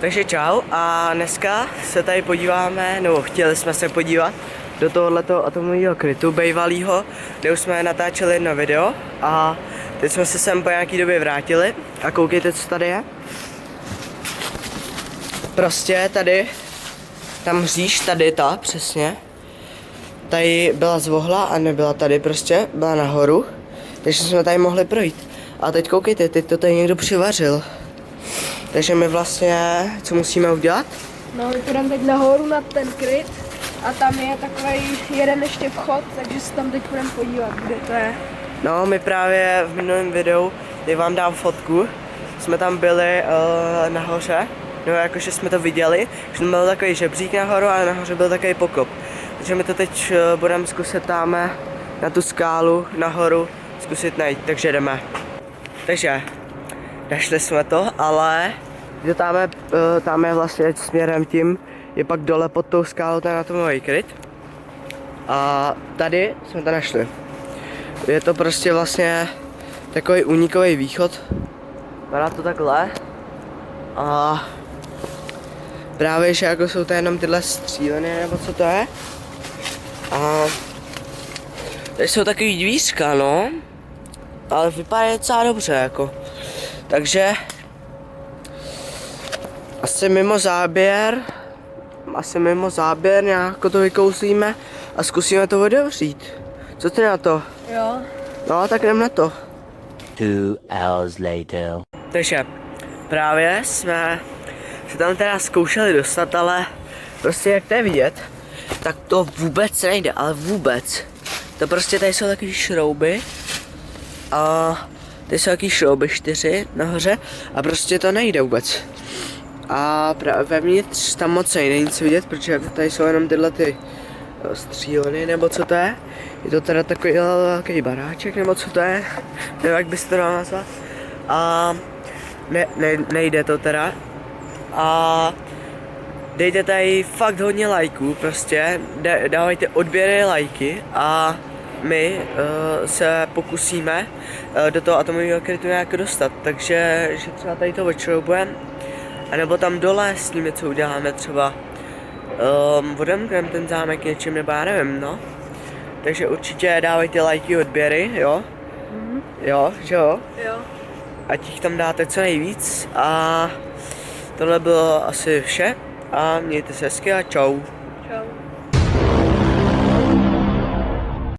Takže čau a dneska se tady podíváme, nebo chtěli jsme se podívat do tohoto atomového krytu bejvalýho, kde už jsme natáčeli jedno video a teď jsme se sem po nějaký době vrátili a koukejte, co tady je. Prostě tady, tam mříž, tady ta, přesně, tady byla zvohla a nebyla tady prostě, byla nahoru, takže jsme tady mohli projít. A teď koukejte, teď to tady někdo přivařil. Takže my vlastně, co musíme udělat? No, my půjdeme teď nahoru na ten kryt a tam je takový jeden ještě vchod, takže se tam teď půjdeme podívat, kde to je. No, my právě v minulém videu, kdy vám dám fotku, jsme tam byli nahoře, no jakože jsme to viděli, že tam byl takový žebřík nahoru a nahoře byl takový pokop. Takže my to teď budeme zkusit tam na tu skálu nahoru zkusit najít, takže jdeme. Takže našli jsme to, ale tam je vlastně směrem tím, je pak dole pod tou skálou ten atomový kryt. A tady jsme to našli. Je to prostě vlastně takový únikový východ. Vypadá to takhle. A právě, že jako jsou to jenom tyhle stříleny, nebo co to je. A tady jsou takový dvířka, no. Ale vypadá docela dobře, jako. Takže asi mimo záběr nějak to vykouslíme a zkusíme to otevřít. Co ty na to? Jo. No, tak jdem na to. 2 hours later. Takže právě jsme se tam teda zkoušeli dostat, ale prostě jak to je vidět, tak to vůbec nejde, ale vůbec. To prostě tady jsou takové šrouby a tady jsou taky šrouby 4 nahoře a prostě to nejde vůbec. A vevnitř tam moc nejde nic vidět, protože tady jsou jenom tyhle ty stříleny, nebo co to je. Je to teda takový velký baráček, nebo co to je, nevím, jak bys to dal nazvat. A nejde to teda. A dejte tady fakt hodně lajků, prostě dávajte odběry, lajky a my se pokusíme do toho atomového krytu nějak dostat, takže že třeba tady to odšroubujeme, anebo tam dole s nimi co uděláme třeba odemkneme ten zámek něčím, nebo já nevím, no. Takže určitě dávajte lajky, odběry, jo? Jo, že jo? Jo. Ať jich tam dáte co nejvíc a tohle bylo asi vše a mějte se hezky a čau.